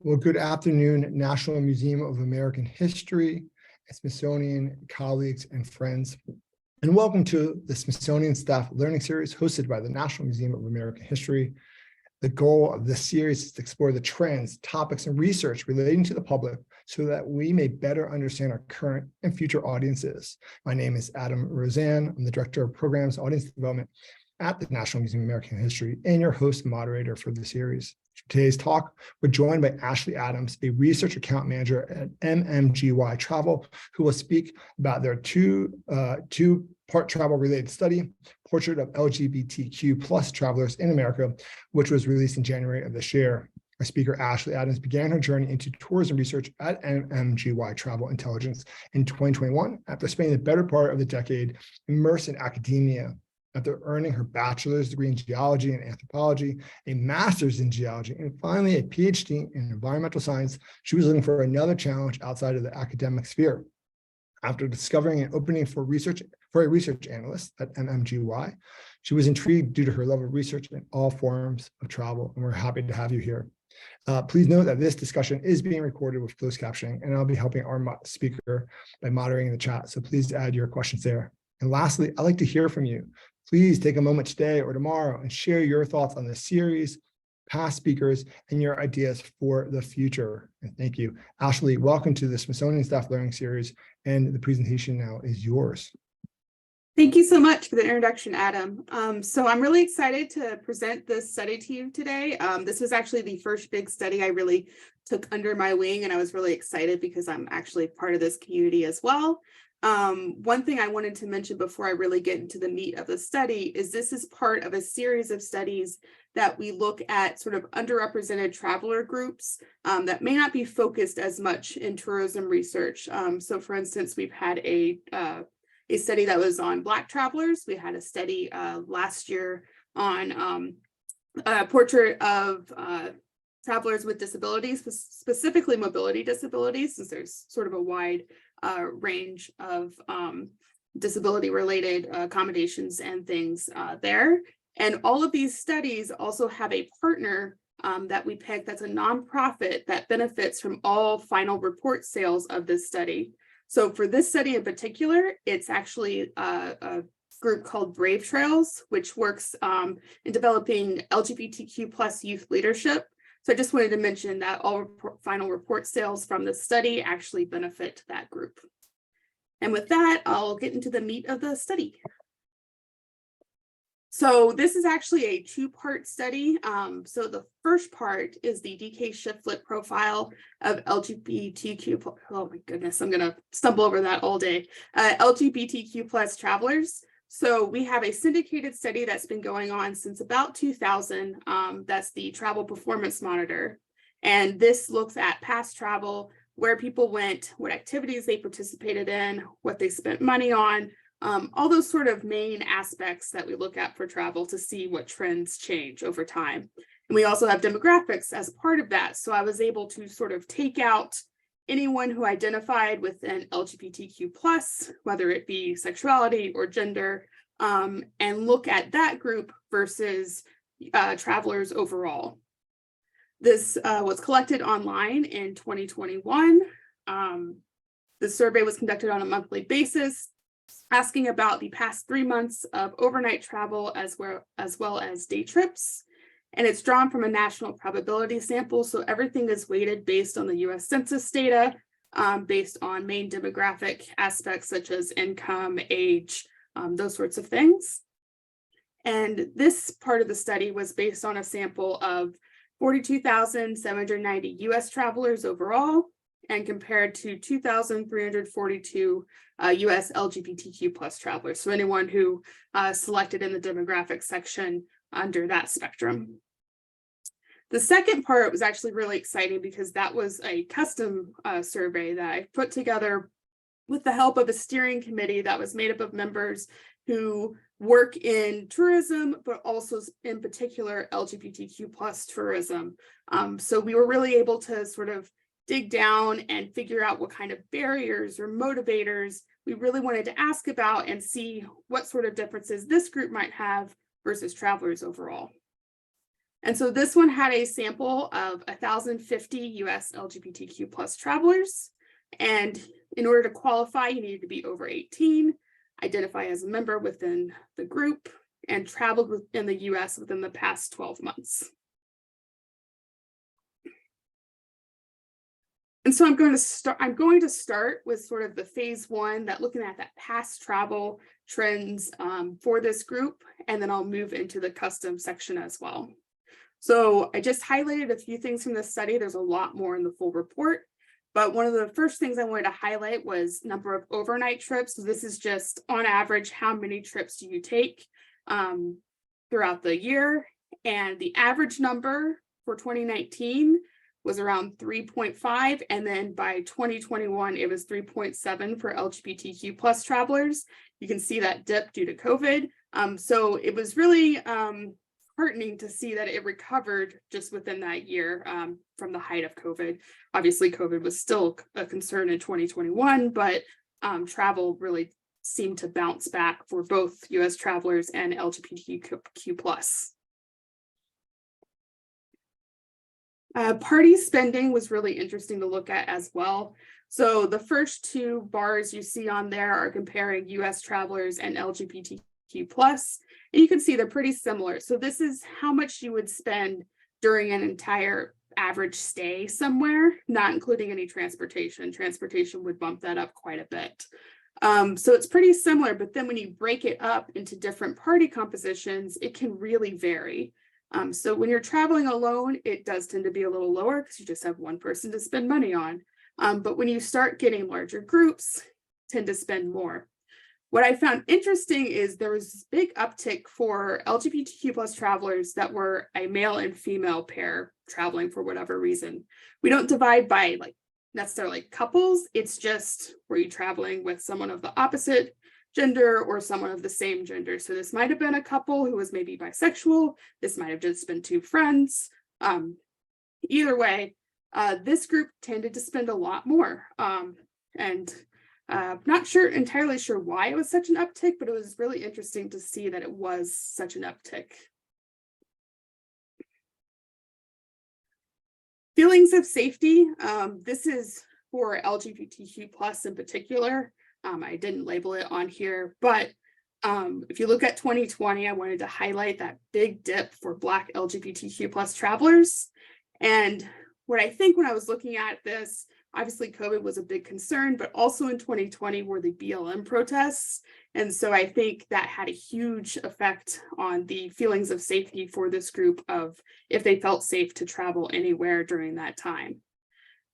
Well, good afternoon, National Museum of American History, Smithsonian colleagues and friends, and welcome to the Smithsonian Staff Learning Series hosted by the National Museum of American History. The goal of this series is to explore the trends, topics, and research relating to the public so that we may better understand our current and future audiences. My name is Adam Roseanne. I'm the Director of Programs Audience Development at the National Museum of American History and your host and moderator for the series. For today's talk, we're joined by Ashley Adams, a research account manager at MMGY Travel, who will speak about their two-part travel-related study, Portrait of LGBTQ Travelers in America, which was released in January of this year. Our speaker, Ashley Adams, began her journey into tourism research at MMGY Travel Intelligence in 2021 after spending the better part of the decade immersed in academia. After earning her bachelor's degree in geology and anthropology, a master's in geology, and finally a Ph.D. in environmental science, she was looking for another challenge outside of the academic sphere. After discovering an opening for a research analyst at MMGY, she was intrigued due to her love of research in all forms of travel, and we're happy to have you here. Please note that this discussion is being recorded with closed captioning, and I'll be helping our speaker by moderating the chat, so please add your questions there. And lastly, I'd like to hear from you. Please take a moment today or tomorrow and share your thoughts on this series, past speakers, and your ideas for the future. And thank you. Ashley, welcome to the Smithsonian Staff Learning Series, and the presentation now is yours. Thank you so much for the introduction, Adam. So I'm really excited to present this study to you today. This was actually the first big study I really took under my wing, and I was really excited because I'm actually part of this community as well. One thing I wanted to mention before I really get into the meat of the study is this is part of a series of studies that we look at sort of underrepresented traveler groups that may not be focused as much in tourism research. So for instance, we've had a study that was on Black travelers. We had a study last year on portrait of travelers with disabilities, specifically mobility disabilities, since there's sort of a wide range of disability-related accommodations and things there. And all of these studies also have a partner that we picked that's a nonprofit that benefits from all final report sales of this study. So for this study in particular, it's actually a group called Brave Trails, which works in developing LGBTQ+ youth leadership. So I just wanted to mention that all final report sales from the study actually benefit that group. And with that, I'll get into the meat of the study. So this is actually a two-part study. So the first part is the DK Shiflett profile of LGBTQ, oh my goodness, I'm gonna stumble over that all day, LGBTQ+ travelers. So we have a syndicated study that's been going on since about 2000. That's the Travel Performance Monitor. And this looks at past travel, where people went, what activities they participated in, what they spent money on, all those sort of main aspects that we look at for travel to see what trends change over time. And we also have demographics as part of that. So I was able to sort of take out anyone who identified with an LGBTQ+, whether it be sexuality or gender, and look at that group versus travelers overall. This was collected online in 2021. The survey was conducted on a monthly basis, asking about the past 3 months of overnight travel as well as day trips. And it's drawn from a national probability sample. So everything is weighted based on the US Census data, based on main demographic aspects such as income, age, those sorts of things. And this part of the study was based on a sample of 42,790 US travelers overall, and compared to 2,342 US LGBTQ+ travelers. So anyone who selected in the demographic section under that spectrum. The second part was actually really exciting because that was a custom survey that I put together with the help of a steering committee that was made up of members who work in tourism, but also in particular LGBTQ+ tourism. So we were really able to sort of dig down and figure out what kind of barriers or motivators we really wanted to ask about and see what sort of differences this group might have versus travelers overall. And so this one had a sample of 1,050 US LGBTQ plus travelers. And in order to qualify, you needed to be over 18, identify as a member within the group, and traveled within the US within the past 12 months. And so I'm going to start with sort of the phase one, that looking at that past travel trends for this group, and then I'll move into the custom section as well. So I just highlighted a few things from this study. There's a lot more in the full report, but one of the first things I wanted to highlight was number of overnight trips. So this is just on average, how many trips do you take throughout the year? And the average number for 2019 was around 3.5. And then by 2021, it was 3.7 for LGBTQ plus travelers. You can see that dip due to COVID. So it was really heartening to see that it recovered just within that year from the height of COVID. Obviously, COVID was still a concern in 2021, but travel really seemed to bounce back for both US travelers and LGBTQ plus. Party spending was really interesting to look at as well. So the first two bars you see on there are comparing US travelers and LGBTQ plus, and you can see they're pretty similar. So this is how much you would spend during an entire average stay somewhere, not including any transportation. Transportation would bump that up quite a bit. So it's pretty similar, but then when you break it up into different party compositions, it can really vary. So when you're traveling alone, it does tend to be a little lower because you just have one person to spend money on. But when you start getting larger groups, tend to spend more. What I found interesting is there was this big uptick for LGBTQ plus travelers that were a male and female pair traveling for whatever reason. We don't divide by like necessarily couples. It's just, were you traveling with someone of the opposite gender or someone of the same gender? So this might have been a couple who was maybe bisexual. This might have just been two friends. Either way, this group tended to spend a lot more. Not entirely sure why it was such an uptick, but it was really interesting to see that it was such an uptick. Feelings of safety. This is for LGBTQ plus in particular. I didn't label it on here, but if you look at 2020, I wanted to highlight that big dip for Black LGBTQ plus travelers. And what I think when I was looking at this, obviously COVID was a big concern, but also in 2020 were the BLM protests. And so I think that had a huge effect on the feelings of safety for this group, of if they felt safe to travel anywhere during that time.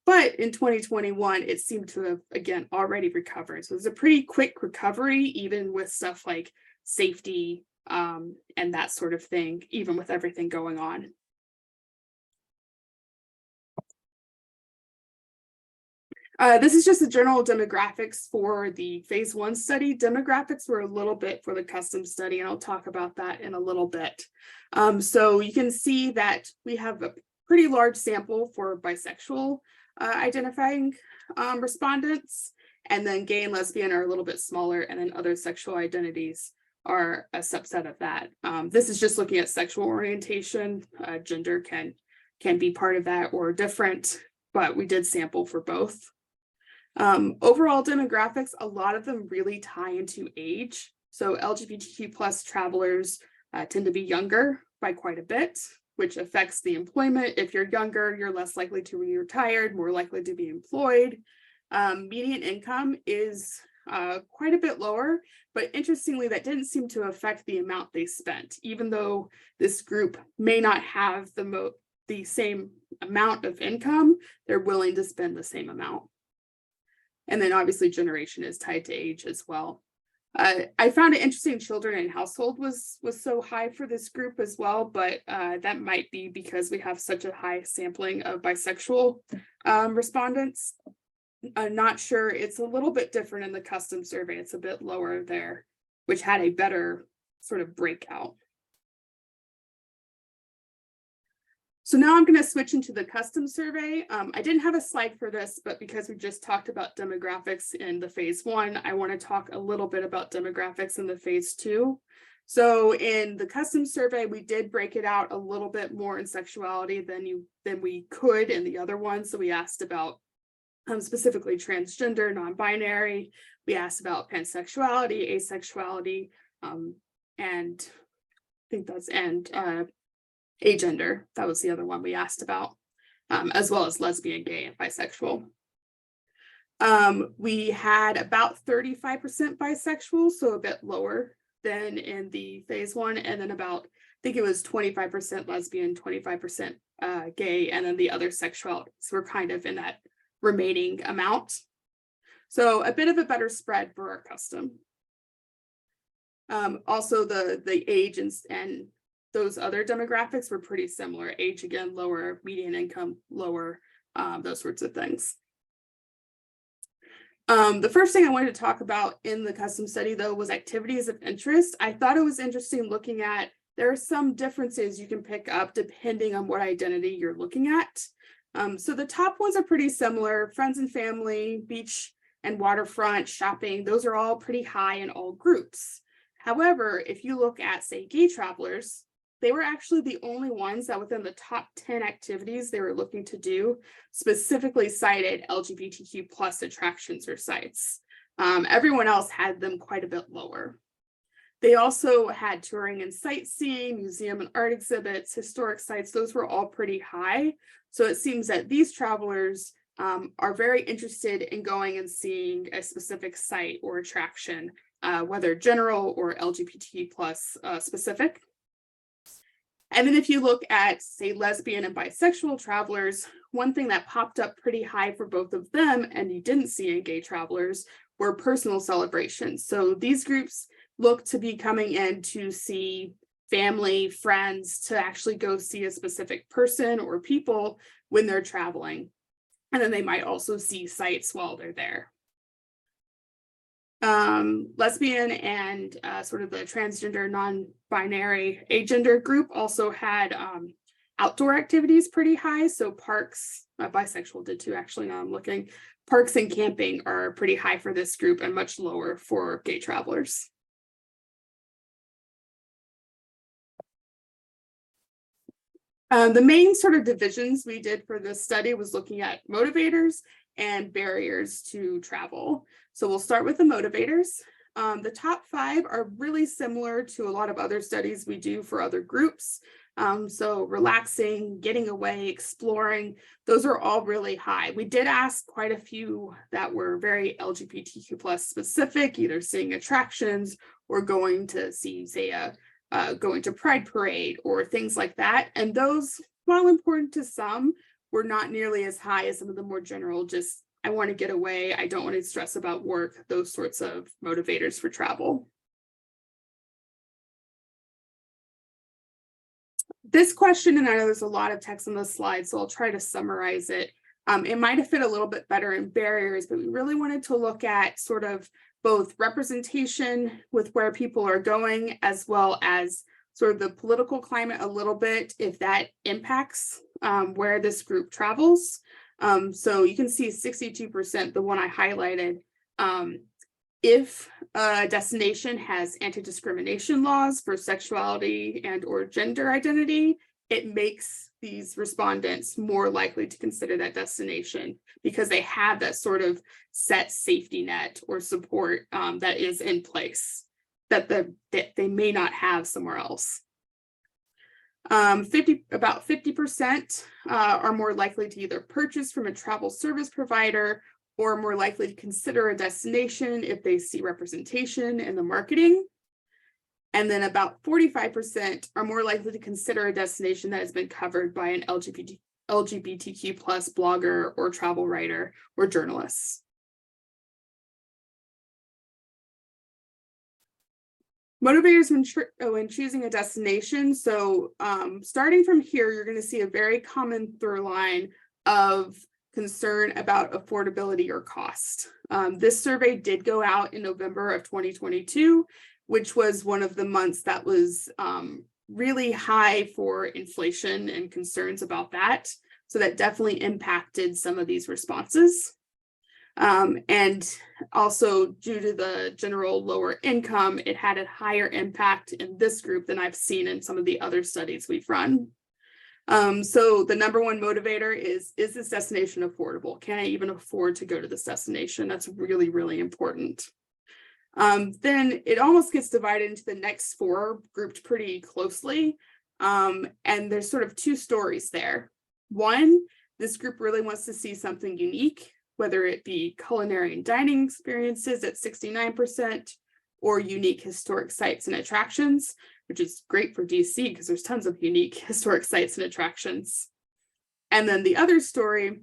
But in 2021, it seemed to have, again, already recovered. So it was a pretty quick recovery, even with stuff like safety and that sort of thing, even with everything going on. This is just the general demographics for the phase one study. Demographics were a little bit for the custom study, and I'll talk about that in a little bit. So you can see that we have a pretty large sample for bisexual identifying respondents, and then gay and lesbian are a little bit smaller, and then other sexual identities are a subset of that. This is just looking at sexual orientation. Gender can be part of that or different, but we did sample for both. Overall demographics, a lot of them really tie into age. So LGBTQ plus travelers tend to be younger by quite a bit, which affects the employment. If you're younger, you're less likely to be retired, more likely to be employed. Median income is quite a bit lower, but interestingly, that didn't seem to affect the amount they spent, even though this group may not have the same amount of income, they're willing to spend the same amount. And then obviously generation is tied to age as well. I found it interesting children and household was so high for this group as well, but that might be because we have such a high sampling of bisexual respondents. I'm not sure. It's a little bit different in the custom survey. It's a bit lower there, which had a better sort of breakout. So now I'm going to switch into the custom survey. I didn't have a slide for this, but because we just talked about demographics in the phase one, I want to talk a little bit about demographics in the phase two. So in the custom survey, we did break it out a little bit more in sexuality than we could in the other one. So we asked about specifically transgender, non-binary. We asked about pansexuality, asexuality, and I think that's agender. That was the other one we asked about, as well as lesbian, gay, and bisexual. We had about 35% bisexual, so a bit lower than in the phase 1, and then about, I think it was 25% lesbian, 25% gay, and then the other sexualities were kind of in that remaining amount. So a bit of a better spread for our custom. Also the age and those other demographics were pretty similar. Age, again, lower, median income lower, those sorts of things. The first thing I wanted to talk about in the custom study, though, was activities of interest. I thought it was interesting looking at, there are some differences you can pick up depending on what identity you're looking at. So the top ones are pretty similar: friends and family, beach and waterfront, shopping. Those are all pretty high in all groups. However, if you look at, say, gay travelers, they were actually the only ones that within the top 10 activities they were looking to do specifically cited LGBTQ plus attractions or sites. Everyone else had them quite a bit lower. They also had touring and sightseeing, museum and art exhibits, historic sites. Those were all pretty high. So it seems that these travelers are very interested in going and seeing a specific site or attraction, whether general or LGBTQ plus specific. And then if you look at, say, lesbian and bisexual travelers, one thing that popped up pretty high for both of them, and you didn't see in gay travelers, were personal celebrations. So these groups look to be coming in to see family, friends, to actually go see a specific person or people when they're traveling. And then they might also see sites while they're there. Lesbian and sort of the transgender, non-binary, agender group also had outdoor activities pretty high. So parks, bisexual did too, actually, now I'm looking. Parks and camping are pretty high for this group and much lower for gay travelers. The main sort of divisions we did for this study was looking at motivators and barriers to travel. So we'll start with the motivators. The top 5 are really similar to a lot of other studies we do for other groups. So relaxing, getting away, exploring, those are all really high. We did ask quite a few that were very LGBTQ plus specific, either seeing attractions or going to see, say, going to Pride Parade or things like that. And those, while important to some, were not nearly as high as some of the more general, just I want to get away, I don't want to stress about work, those sorts of motivators for travel. This question, and I know there's a lot of text on the slide, so I'll try to summarize it. It might have fit a little bit better in barriers, but we really wanted to look at sort of both representation with where people are going, as well as sort of the political climate a little bit, if that impacts where this group travels. So you can see 62%, the one I highlighted, if a destination has anti-discrimination laws for sexuality and or gender identity, it makes these respondents more likely to consider that destination because they have that sort of set safety net or support that is in place that they may not have somewhere else. About 50% are more likely to either purchase from a travel service provider or more likely to consider a destination if they see representation in the marketing. And then about 45% are more likely to consider a destination that has been covered by an LGBTQ plus blogger or travel writer or journalist. Motivators when choosing a destination. So starting from here, you're going to see a very common through line of concern about affordability or cost. This survey did go out in November of 2022, which was one of the months that was really high for inflation and concerns about that. So that definitely impacted some of these responses. And also due to the general lower income, it had a higher impact in this group than I've seen in some of the other studies we've run. So the number one motivator is this destination affordable? Can I even afford to go to this destination? That's really, really important. Then it almost gets divided into the next four, grouped pretty closely. And there's sort of two stories there. One, this group really wants to see something unique, whether it be culinary and dining experiences at 69%, or unique historic sites and attractions, which is great for DC because there's tons of unique historic sites and attractions. And then the other story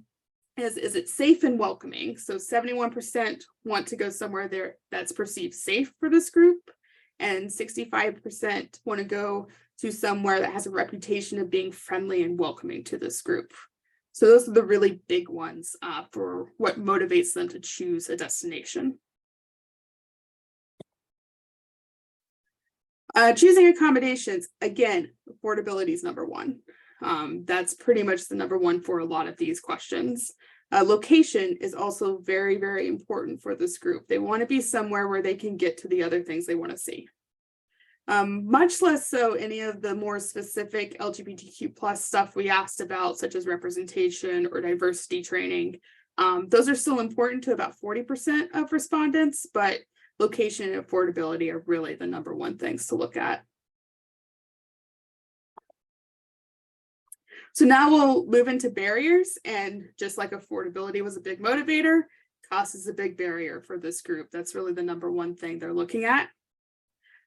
is it safe and welcoming? So 71% want to go somewhere there that's perceived safe for this group, and 65% want to go to somewhere that has a reputation of being friendly and welcoming to this group. So those are the really big ones for what motivates them to choose a destination. Choosing accommodations, again, affordability is number one. That's pretty much the number one for a lot of these questions. Location is also very, very important for this group. They want to be somewhere where they can get to the other things they want to see. Much less so any of the more specific LGBTQ plus stuff we asked about, such as representation or diversity training. Those are still important to about 40% of respondents, but location and affordability are really the number one things to look at. So now we'll move into barriers, and just like affordability was a big motivator, cost is a big barrier for this group. That's really the number one thing they're looking at.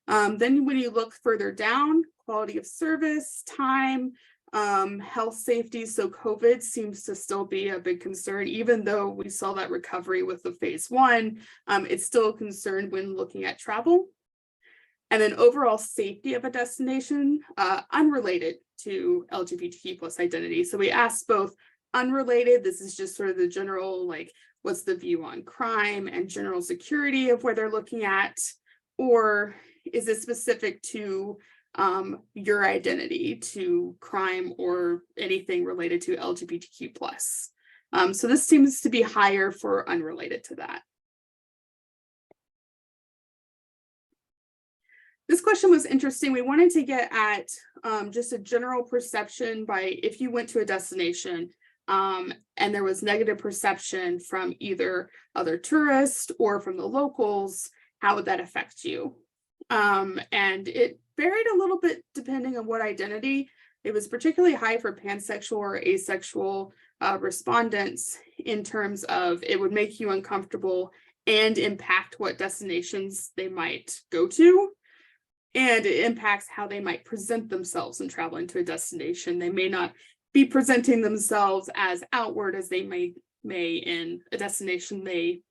Then when you look further down, quality of service, time, health safety. So COVID seems to still be a big concern, even though we saw that recovery with the phase one, it's still a concern when looking at travel. And then overall safety of a destination, unrelated to LGBTQ plus identity. So we asked both unrelated, this is just sort of the general, like, what's the view on crime and general security of where they're looking at, or is it specific to your identity, to crime or anything related to LGBTQ plus. So this seems to be higher for unrelated to that. This question was interesting. We wanted to get at just a general perception by if you went to a destination and there was negative perception from either other tourists or from the locals, how would that affect you? And it varied a little bit depending on what identity. It was particularly high for pansexual or asexual respondents in terms of it would make you uncomfortable and impact what destinations they might go to. And it impacts how they might present themselves in traveling to a destination. They may not be presenting themselves as outward as they may in a destination they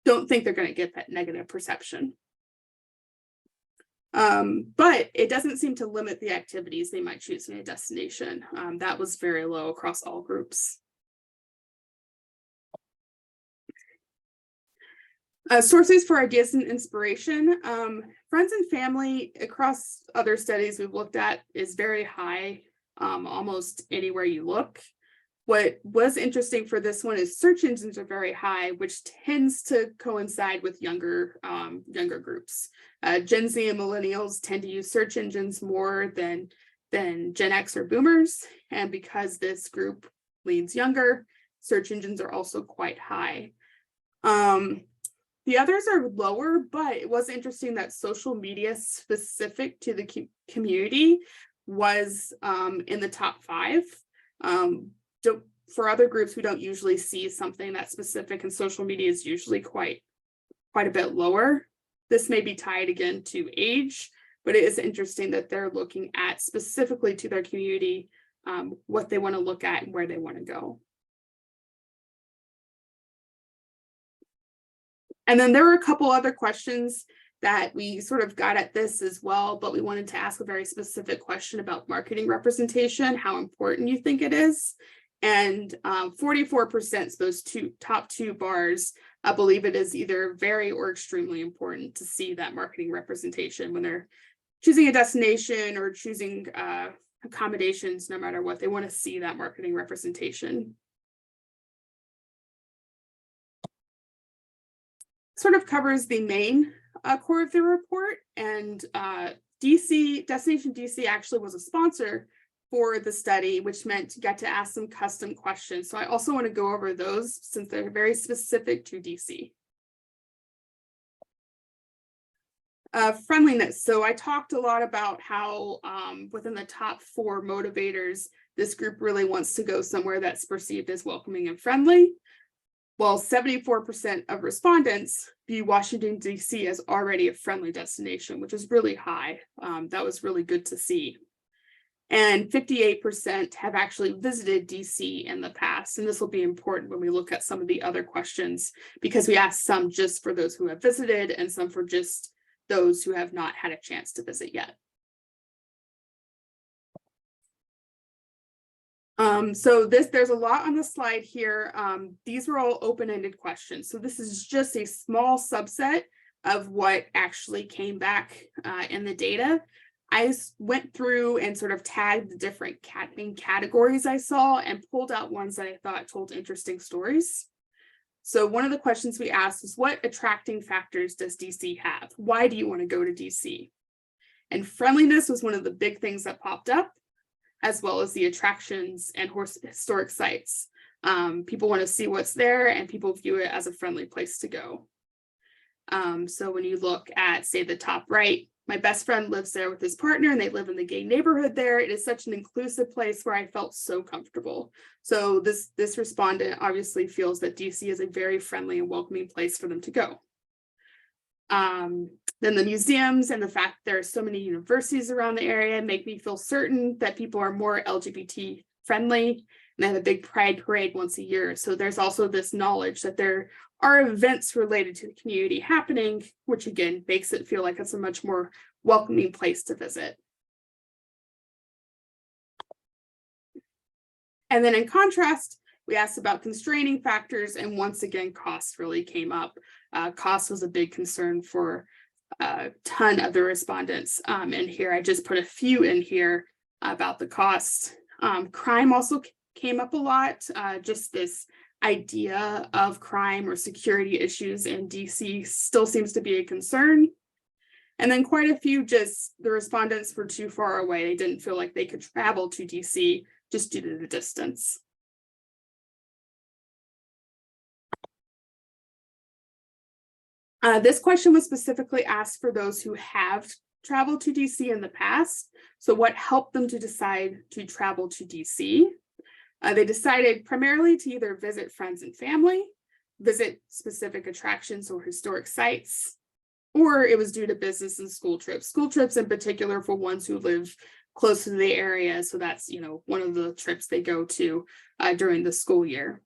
don't think they're going to get that negative perception. But it doesn't seem to limit the activities they might choose in a destination. That was very low across all groups. Sources for ideas and inspiration. Friends and family across other studies we've looked at is very high, almost anywhere you look. What was interesting for this one is search engines are very high, which tends to coincide with younger groups. Gen Z and millennials tend to use search engines more than Gen X or boomers. And because this group leans younger, search engines are also quite high. The others are lower, but it was interesting that social media specific to the community was in the top 5. For other groups, we don't usually see something that specific, and social media is usually quite a bit lower. This may be tied again to age, but it is interesting that they're looking at specifically to their community, what they want to look at and where they want to go. And then there were a couple other questions that we sort of got at this as well, but we wanted to ask a very specific question about marketing representation, how important you think it is. And 44%, so those top two bars, I believe it is either very or extremely important to see that marketing representation when they're choosing a destination or choosing accommodations, no matter what, they want to see that marketing representation. sort of covers the main core of the report, and Destination DC actually was a sponsor for the study, which meant you got to ask some custom questions. So I also want to go over those since they're very specific to DC. Friendliness. So I talked a lot about how within the top 4 motivators, this group really wants to go somewhere that's perceived as welcoming and friendly. While 74% of respondents view Washington, D.C. as already a friendly destination, which is really high. That was really good to see. And 58% have actually visited D.C. in the past. And this will be important when we look at some of the other questions, because we asked some just for those who have visited and some for just those who have not had a chance to visit yet. So there's a lot on the slide here. These were all open-ended questions. So this is just a small subset of what actually came back in the data. I went through and sort of tagged the different main categories I saw and pulled out ones that I thought told interesting stories. So one of the questions we asked was, what attracting factors does DC have? Why do you want to go to DC? And friendliness was one of the big things that popped up, as well as the attractions and historic sites. People want to see what's there, and people view it as a friendly place to go. So when you look at, say, the top right, my best friend lives there with his partner and they live in the gay neighborhood there. It is such an inclusive place where I felt so comfortable. So this respondent obviously feels that DC is a very friendly and welcoming place for them to go. Then the museums and the fact there are so many universities around the area make me feel certain that people are more LGBT friendly, and they have a big pride parade once a year. So there's also this knowledge that there are events related to the community happening, which again makes it feel like it's a much more welcoming place to visit. And then in contrast, we asked about constraining factors, and once again, cost really came up. Cost was a big concern for a ton of the respondents. And here I just put a few in here about the cost. Crime also came up a lot, just this idea of crime or security issues in DC still seems to be a concern. And then quite a few, just the respondents were too far away. They didn't feel like they could travel to DC just due to the distance. This question was specifically asked for those who have traveled to DC in the past. So what helped them to decide to travel to DC? They decided primarily to either visit friends and family, visit specific attractions or historic sites, or it was due to business and school trips. School trips in particular for ones who live close to the area. So that's, one of the trips they go to during the school year.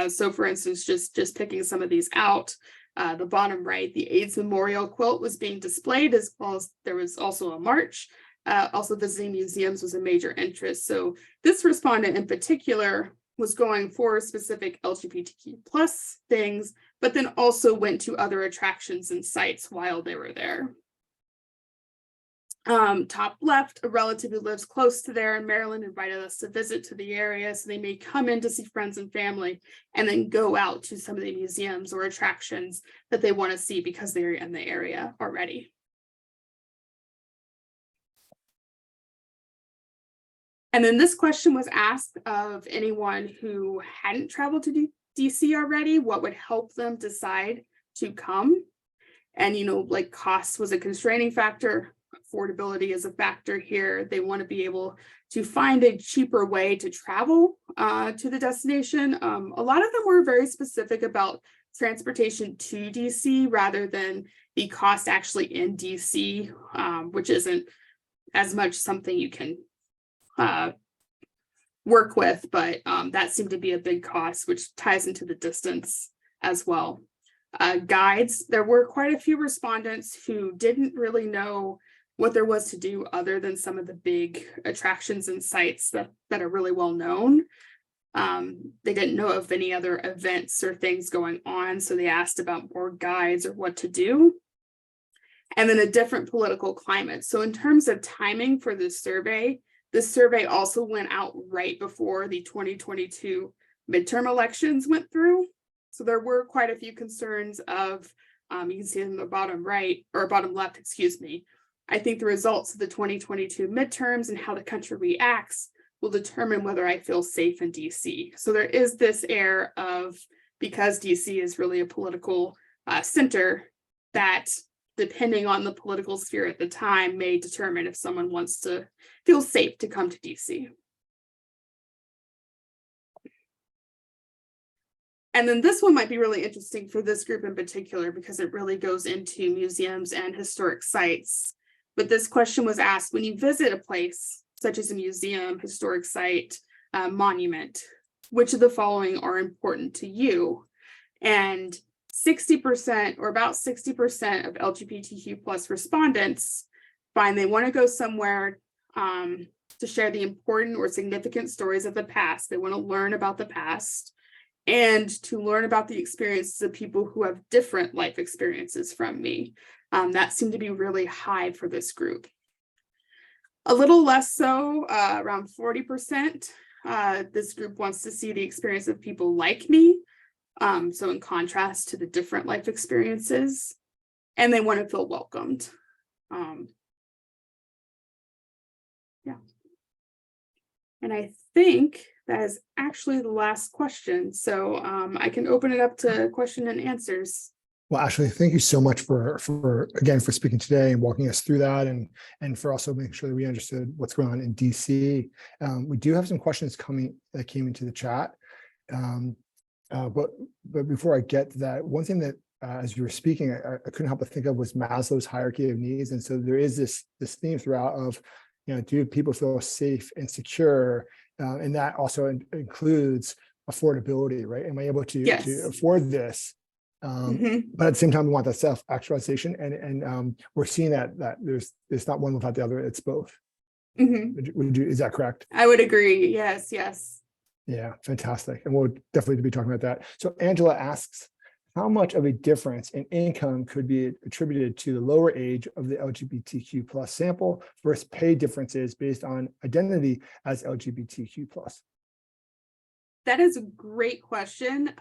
So for instance, just picking some of these out, the bottom right, the AIDS Memorial quilt was being displayed, as well as there was also a march. Also visiting museums was a major interest. So this respondent in particular was going for specific LGBTQ plus things, but then also went to other attractions and sites while they were there. Top left, a relative who lives close to there in Maryland invited us to visit to the area, so they may come in to see friends and family and then go out to some of the museums or attractions that they want to see because they're in the area already. And then this question was asked of anyone who hadn't traveled to DC already, what would help them decide to come? And, like cost was a constraining factor. Affordability is a factor here. They want to be able to find a cheaper way to travel to the destination. A lot of them were very specific about transportation to DC rather than the cost actually in DC, which isn't as much something you can work with, but that seemed to be a big cost, which ties into the distance as well. Guides, there were quite a few respondents who didn't really know what there was to do other than some of the big attractions and sites that are really well known. They didn't know of any other events or things going on, so they asked about more guides or what to do. And then a different political climate. So in terms of timing for this survey also went out right before the 2022 midterm elections went through. So there were quite a few concerns of, you can see in the bottom right or bottom left, excuse me. I think the results of the 2022 midterms and how the country reacts will determine whether I feel safe in DC. So there is this air of, because DC is really a political center, that depending on the political sphere at the time may determine if someone wants to feel safe to come to DC. And then this one might be really interesting for this group in particular, because it really goes into museums and historic sites. But this question was asked: when you visit a place such as a museum, historic site, monument, which of the following are important to you? And 60% or about 60% of LGBTQ plus respondents find they want to go somewhere to share the important or significant stories of the past. They want to learn about the past and to learn about the experiences of people who have different life experiences from me. That seemed to be really high for this group. A little less so, around 40%, this group wants to see the experience of people like me. So in contrast to the different life experiences, and they want to feel welcomed. Yeah. And I think that is actually the last question. So I can open it up to question and answers. Well, Ashley, thank you so much for speaking today and walking us through that, and for also making sure that we understood what's going on in DC. We do have some questions that came into the chat. But before I get to that, one thing that as you were speaking, I couldn't help but think of was Maslow's hierarchy of needs. And so there is this theme throughout of, do people feel safe and secure? And that also includes affordability, right? Am I able to afford this? But at the same time, we want that self-actualization, and we're seeing that there's not one without the other; it's both. Is that correct? I would agree. Yes. Yeah, fantastic, and we'll definitely be talking about that. So Angela asks, how much of a difference in income could be attributed to the lower age of the LGBTQ plus sample versus pay differences based on identity as LGBTQ plus? That is a great question.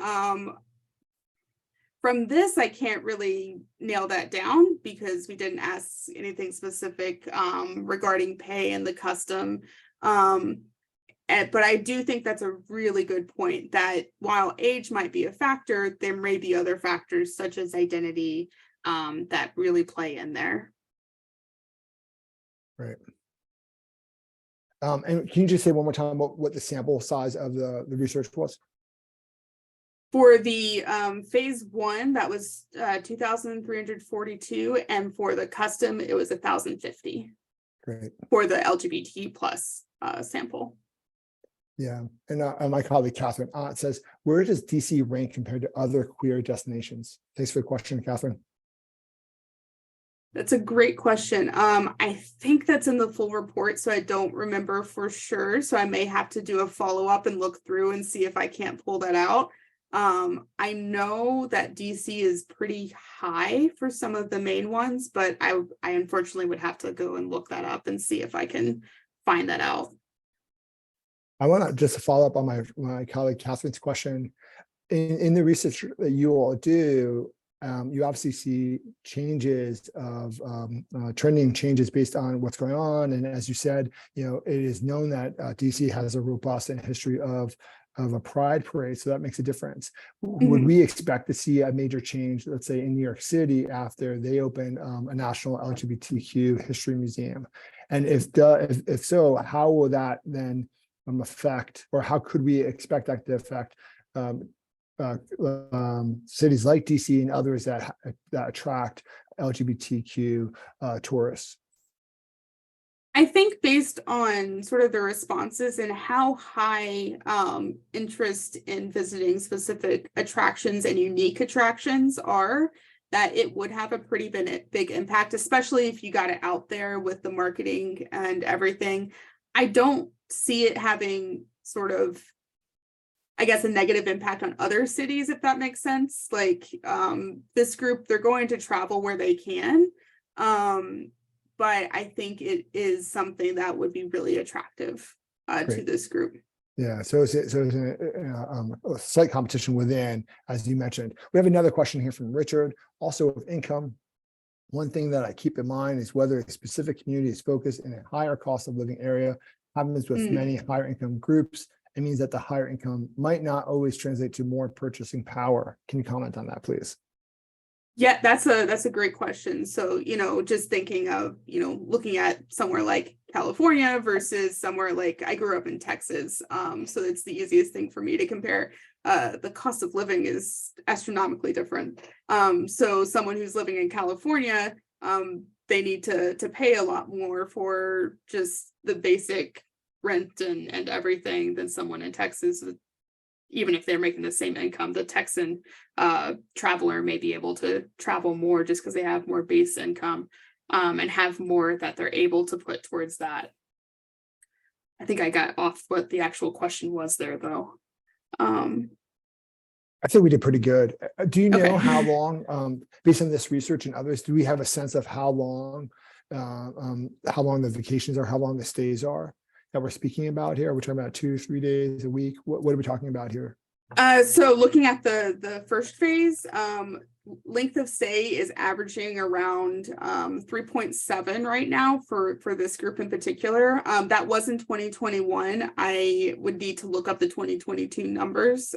From this, I can't really nail that down because we didn't ask anything specific regarding pay and the custom. But I do think that's a really good point, that while age might be a factor, there may be other factors such as identity that really play in there. Right. And can you just say one more time what the sample size of the research was? For the phase 1, that was 2,342, and for the custom, it was 1,050. Great. For the LGBT plus sample. Yeah, and my colleague Catherine says, where does DC rank compared to other queer destinations? Thanks for the question, Catherine. That's a great question. I think that's in the full report, so I don't remember for sure. So I may have to do a follow-up and look through and see if I can't pull that out. I know that DC is pretty high for some of the main ones, but I unfortunately would have to go and look that up and see if I can find that out. I want to just follow up on my colleague Catherine's question. In the research that you all do, you obviously see changes of trending changes based on what's going on. And as you said, it is known that DC has a robust history of a pride parade, so that makes a difference. Would we expect to see a major change, let's say in New York City, after they open a national LGBTQ history museum? And if so, how will that then affect, or how could we expect that to affect cities like DC and others that attract LGBTQ tourists? I think based on sort of the responses and how high interest in visiting specific attractions and unique attractions are, that it would have a pretty big impact, especially if you got it out there with the marketing and everything. I don't see it having sort of, I guess, a negative impact on other cities, if that makes sense. Like this group, they're going to travel where they can. But I think it is something that would be really attractive to this group. Yeah, so it's a slight competition within, as you mentioned. We have another question here from Richard, also of income. One thing that I keep in mind is whether a specific community is focused in a higher cost of living area. Happens with many higher income groups. It means that the higher income might not always translate to more purchasing power. Can you comment on that, please? Yeah, that's a great question. So, just thinking of, looking at somewhere like California versus somewhere like I grew up in Texas. So it's the easiest thing for me to compare. The cost of living is astronomically different. So someone who's living in California, they need to pay a lot more for just the basic rent and everything than someone in Texas. Even if they're making the same income, the Texan traveler may be able to travel more just because they have more base income and have more that they're able to put towards that. I think I got off what the actual question was there, though. I think we did pretty good. Do you know Okay. how long, based on this research and others, do we have a sense of how long the vacations are, how long the stays are that we're speaking about here? Are we talking about 2-3 days a week? What are we talking about here? So looking at the first phase, length of stay is averaging around 3.7 right now for this group in particular. That was in 2021. I would need to look up the 2022 numbers,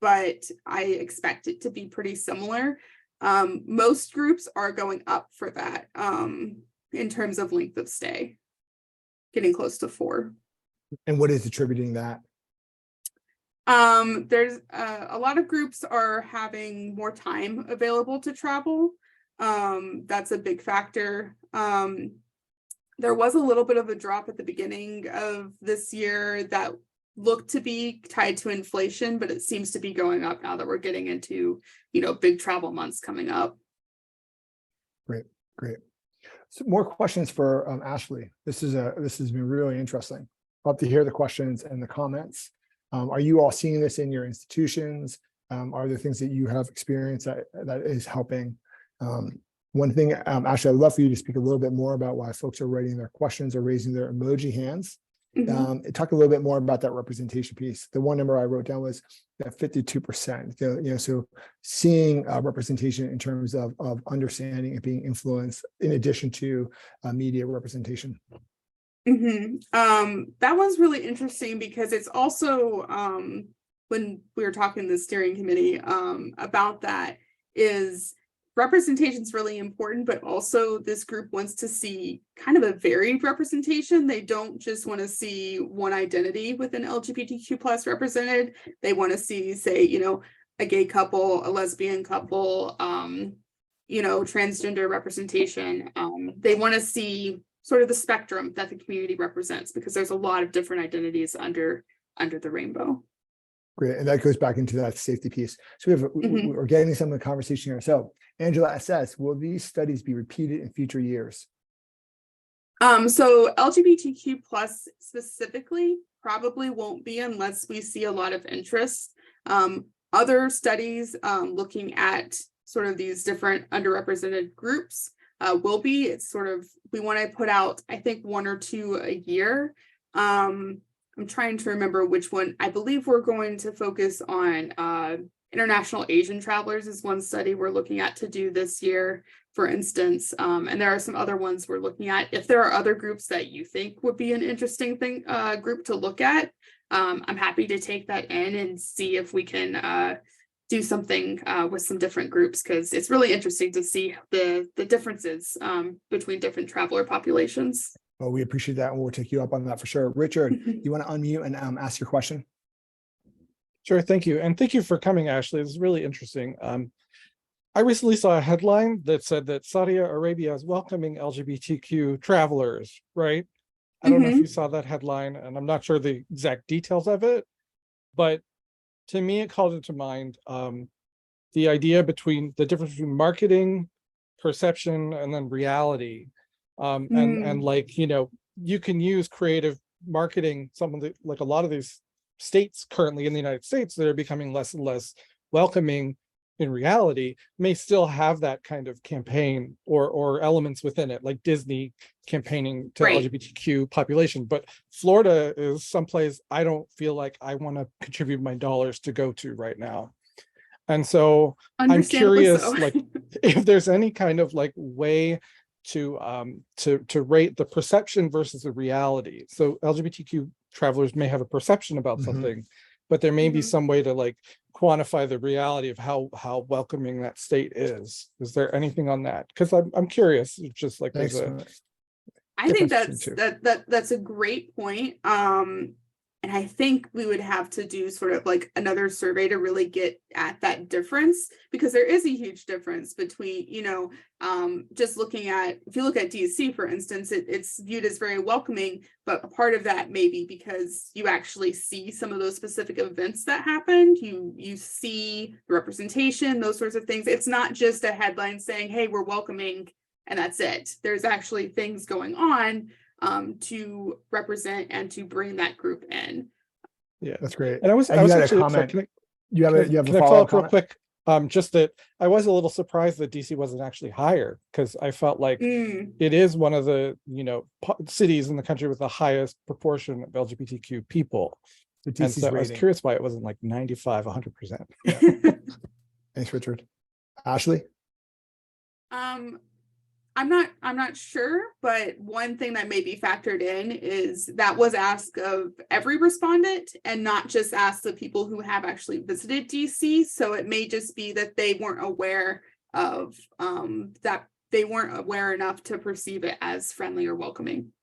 but I expect it to be pretty similar. Most groups are going up for that in terms of length of stay, getting close to 4. And what is attributing that? There's a lot of groups are having more time available to travel. That's a big factor. There was a little bit of a drop at the beginning of this year that looked to be tied to inflation, but it seems to be going up now that we're getting into, big travel months coming up. Great. So more questions for Ashley. This has been really interesting. Love to hear the questions and the comments. Are you all seeing this in your institutions? Are there things that you have experienced that is helping? One thing, Ashley, I'd love for you to speak a little bit more about why folks are writing their questions or raising their emoji hands. Talk a little bit more about that representation piece. The one number I wrote down was that 52%. So seeing representation in terms of understanding and being influenced, in addition to media representation. That was really interesting because it's also when we were talking to the steering committee about that, is representation is really important, but also this group wants to see kind of a varied representation. They don't just want to see one identity within LGBTQ plus represented. They want to see, say, a gay couple, a lesbian couple, transgender representation. They want to see sort of the spectrum that the community represents, because there's a lot of different identities under the rainbow. Great, and that goes back into that safety piece. So we're getting some of the conversation here. So Angela asks, will these studies be repeated in future years? So LGBTQ plus specifically probably won't be unless we see a lot of interest. Other studies looking at sort of these different underrepresented groups will be. It's sort of, we want to put out, I think, 1 or 2 a year. I'm trying to remember which one. I believe we're going to focus on international Asian travelers is one study we're looking at to do this year, for instance. And there are some other ones we're looking at. If there are other groups that you think would be an interesting group to look at, I'm happy to take that in and see if we can do something with some different groups, because it's really interesting to see the differences between different traveler populations. Well, we appreciate that, and we'll take you up on that for sure. Richard, you want to unmute and ask your question? Sure, thank you. And thank you for coming, Ashley. This is really interesting. I recently saw a headline that said that Saudi Arabia is welcoming LGBTQ travelers, right? I don't know if you saw that headline, and I'm not sure the exact details of it, but to me, it called into mind the idea between the difference between marketing, perception, and then reality. And like, you can use creative marketing, like a lot of these states currently in the United States that are becoming less and less welcoming in reality may still have that kind of campaign or elements within it, like Disney campaigning to Right. LGBTQ population. But Florida is someplace I don't feel like I want to contribute my dollars to go to right now. And so I'm Understandably curious, so. like, if there's any kind of like way to rate the perception versus the reality. So LGBTQ travelers may have a perception about Mhm. something, but there may be Mhm. some way to like quantify the reality of how welcoming that state is. Is there anything on that? Because I'm curious, it's just like Thanks. there's a I think difference between that's a great point. And I think we would have to do sort of like another survey to really get at that difference, because there is a huge difference between, just looking at, if you look at DC, for instance, it's viewed as very welcoming, but a part of that may be because you actually see some of those specific events that happened. You see the representation, those sorts of things. It's not just a headline saying, hey, we're welcoming, and that's it. There's actually things going on to represent and to bring that group in. Yeah, That's great. and I was you had actually a comment. sorry, You have a can I follow follow up up real comment? quick? Just that I was a little surprised that DC wasn't actually higher, because I felt like it is one of the cities in the country with the highest proportion of LGBTQ people. The And DC's so I was rating. curious why it wasn't like 95, 100%. Thanks, Richard. Ashley? I'm not sure, but one thing that may be factored in is that was asked of every respondent and not just asked the people who have actually visited DC. So it may just be that they weren't aware of that, they weren't aware enough to perceive it as friendly or welcoming.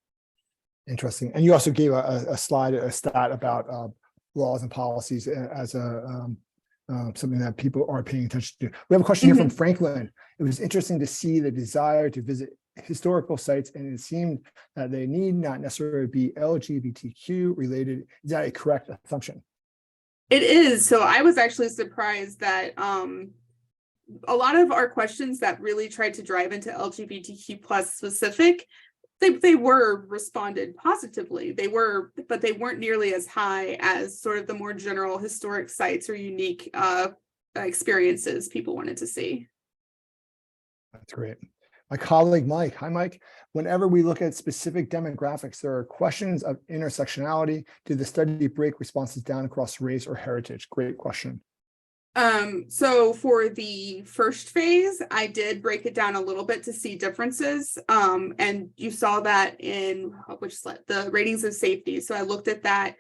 Interesting. And you also gave a stat about laws and policies as something that people are paying attention to. We have a question here from Franklin. It was interesting to see the desire to visit historical sites, and it seemed that they need not necessarily be LGBTQ related. Is that a correct assumption? It is. So I was actually surprised that a lot of our questions that really tried to drive into LGBTQ plus specific, they were responded positively. They were, but they weren't nearly as high as sort of the more general historic sites or unique experiences people wanted to see. That's great. My colleague, Mike. Hi, Mike. Whenever we look at specific demographics, there are questions of intersectionality. Did the study break responses down across race or heritage? Great question. So for the first phase, I did break it down a little bit to see differences. And you saw that in the ratings of safety. So I looked at that.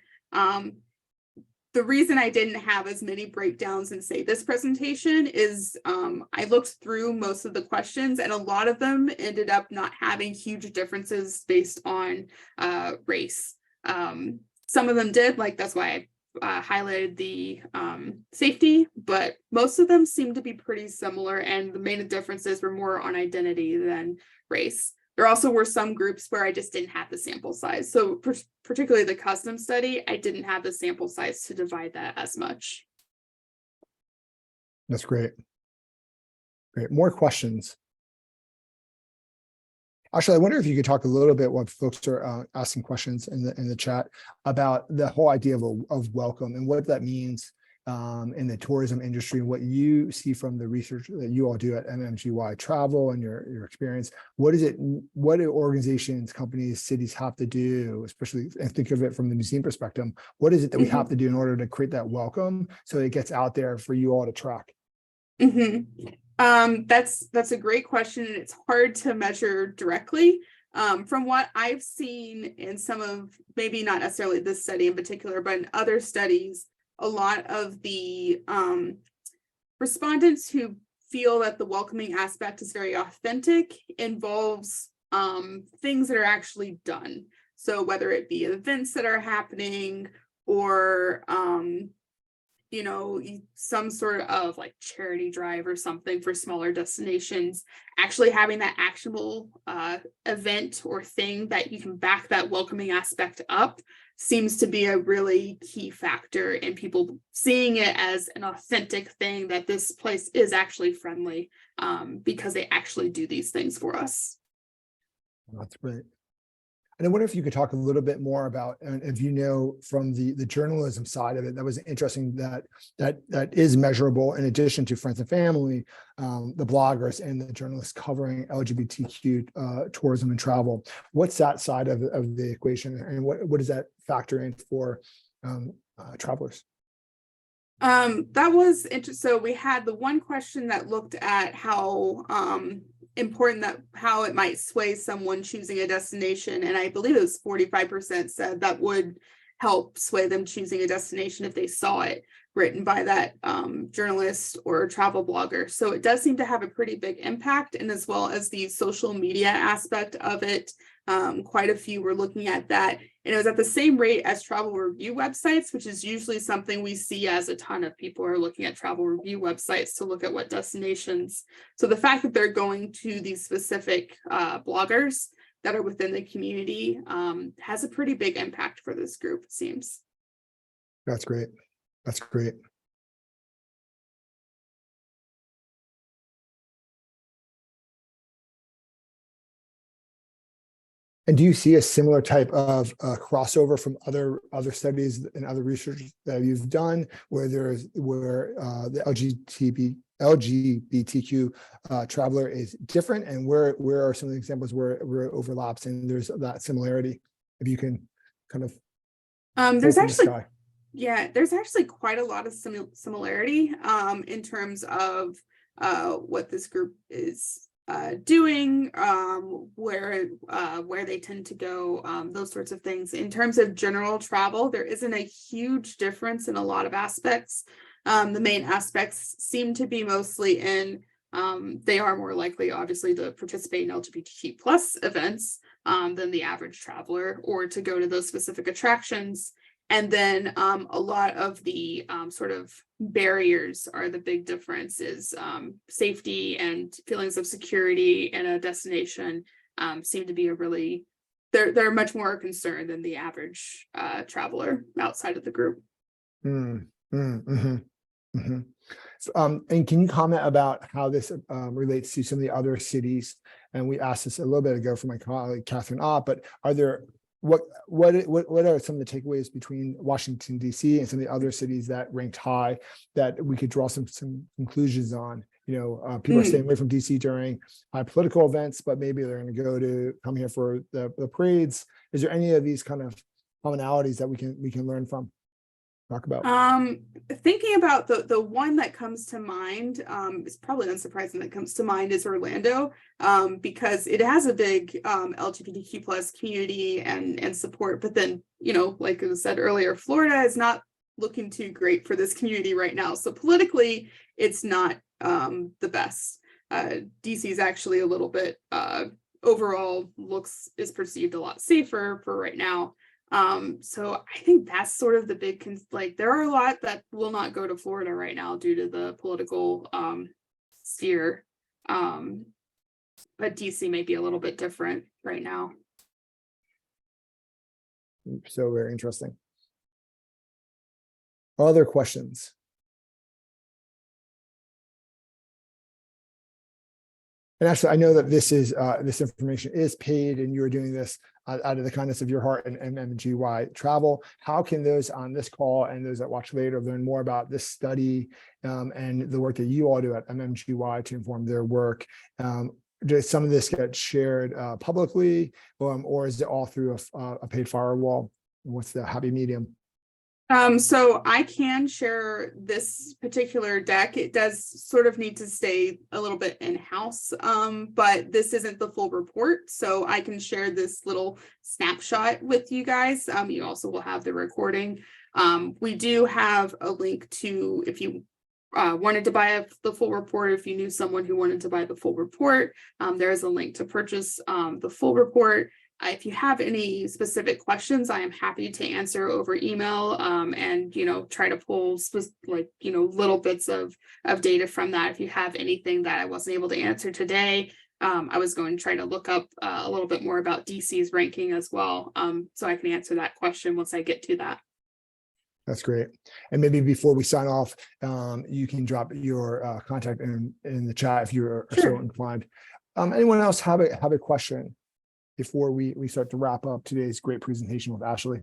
The reason I didn't have as many breakdowns in, say, this presentation is I looked through most of the questions, and a lot of them ended up not having huge differences based on race. Some of them did, like that's why I highlighted the safety, but most of them seem to be pretty similar, and the main differences were more on identity than race. There also were some groups where I just didn't have the sample size. So particularly the custom study, I didn't have the sample size to divide that as much. That's great. Great. More questions. Actually, I wonder if you could talk a little bit while folks are asking questions in the chat about the whole idea of welcome and what that means in the tourism industry, what you see from the research that you all do at MMGY Travel and your experience. What do organizations, companies, cities have to do, especially, and think of it from the museum perspective, what is it that we have to do in order to create that welcome so it gets out there for you all to track? That's a great question, and it's hard to measure directly. From what I've seen in some of, maybe not necessarily this study in particular, but in other studies, a lot of the respondents who feel that the welcoming aspect is very authentic involves things that are actually done. So whether it be events that are happening or some sort of like charity drive or something for smaller destinations, actually having that actionable event or thing that you can back that welcoming aspect up seems to be a really key factor in people seeing it as an authentic thing, that this place is actually friendly because they actually do these things for us. That's great. And I wonder if you could talk a little bit more about, and if you know from the journalism side of it, that was interesting that is measurable in addition to friends and family, the bloggers and the journalists covering LGBTQ tourism and travel. What's that side of the equation, and what does that factor in for travelers? That was interesting. So we had the one question that looked at how important how it might sway someone choosing a destination, and I believe it was 45% said that would help sway them choosing a destination if they saw it written by that journalist or travel blogger. So it does seem to have a pretty big impact, and as well as the social media aspect of it, quite a few were looking at that, and it was at the same rate as travel review websites, which is usually something we see as a ton of people are looking at travel review websites to look at what destinations. So the fact that they're going to these specific bloggers that are within the community has a pretty big impact for this group, it seems. That's great. That's great. And do you see a similar type of crossover from other studies and other research that you've done, where the LGBTQ traveler is different, and where are some of the examples where it overlaps and there's that similarity? If you can kind of there's actually quite a lot of similarity in terms of what this group is doing, where they tend to go, those sorts of things. In terms of general travel, there isn't a huge difference in a lot of aspects. The main aspects seem to be mostly in they are more likely, obviously, to participate in LGBTQ plus events than the average traveler, or to go to those specific attractions. And then a lot of the sort of barriers are the big differences. Safety and feelings of security in a destination seem to be they're much more concerned than the average traveler outside of the group. And can you comment about how this relates to some of the other cities? And we asked this a little bit ago from my colleague Catherine Ott, but are there what are some of the takeaways between Washington, D.C. and some of the other cities that ranked high that we could draw some conclusions on? People are staying away from D.C. during high political events, but maybe they're going to come here for the parades. Is there any of these kind of commonalities that we can learn from? Talk about? Thinking about the one that comes to mind, is probably unsurprising that comes to mind, is Orlando, because it has a big LGBTQ plus community and support. But then, like I said earlier, Florida is not looking too great for this community right now. So politically, it's not the best. DC is actually a little bit overall is perceived a lot safer for right now. So I think that's sort of the big, there are a lot that will not go to Florida right now due to the political sphere. But DC may be a little bit different right now. So very interesting. Other questions? And actually, I know that this information is paid, and you are doing this out of the kindness of your heart and MMGY Travel. How can those on this call and those that watch later learn more about this study and the work that you all do at MMGY to inform their work? Does some of this get shared publicly, or is it all through a paid firewall? What's the happy medium? So I can share this particular deck. It does sort of need to stay a little bit in-house, but this isn't the full report. So I can share this little snapshot with you guys. You also will have the recording. We do have a link to, if you wanted to buy the full report, if you knew someone who wanted to buy the full report, there is a link to purchase the full report. If you have any specific questions, I am happy to answer over email and, try to pull little bits of data from that. If you have anything that I wasn't able to answer today, I was going to try to look up a little bit more about DC's ranking as well. So I can answer that question once I get to that. That's great. And maybe before we sign off, you can drop your contact in the chat if you're so inclined. Anyone else have a question? before we start to wrap up today's great presentation with Ashley?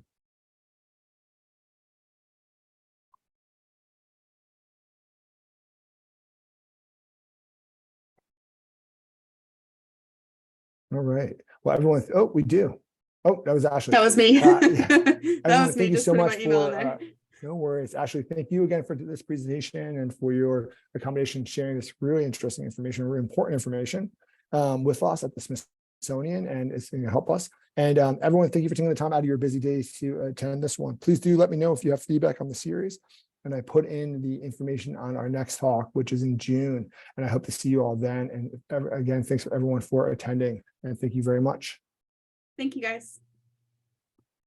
All right. Well, everyone, oh, we do. Oh, that was Ashley. That was me. Yeah. That Everyone, was me thank you just so putting much my email in for, there. no worries. Ashley, thank you again for this presentation and for your accommodation, sharing this really interesting information, really important information with us at the Smithsonian, and it's going to help us. And everyone, thank you for taking the time out of your busy days to attend this one. Please do let me know if you have feedback on the series. And I put in the information on our next talk, which is in June. And I hope to see you all then. And again, thanks for everyone for attending. And thank you very much. Thank you, guys.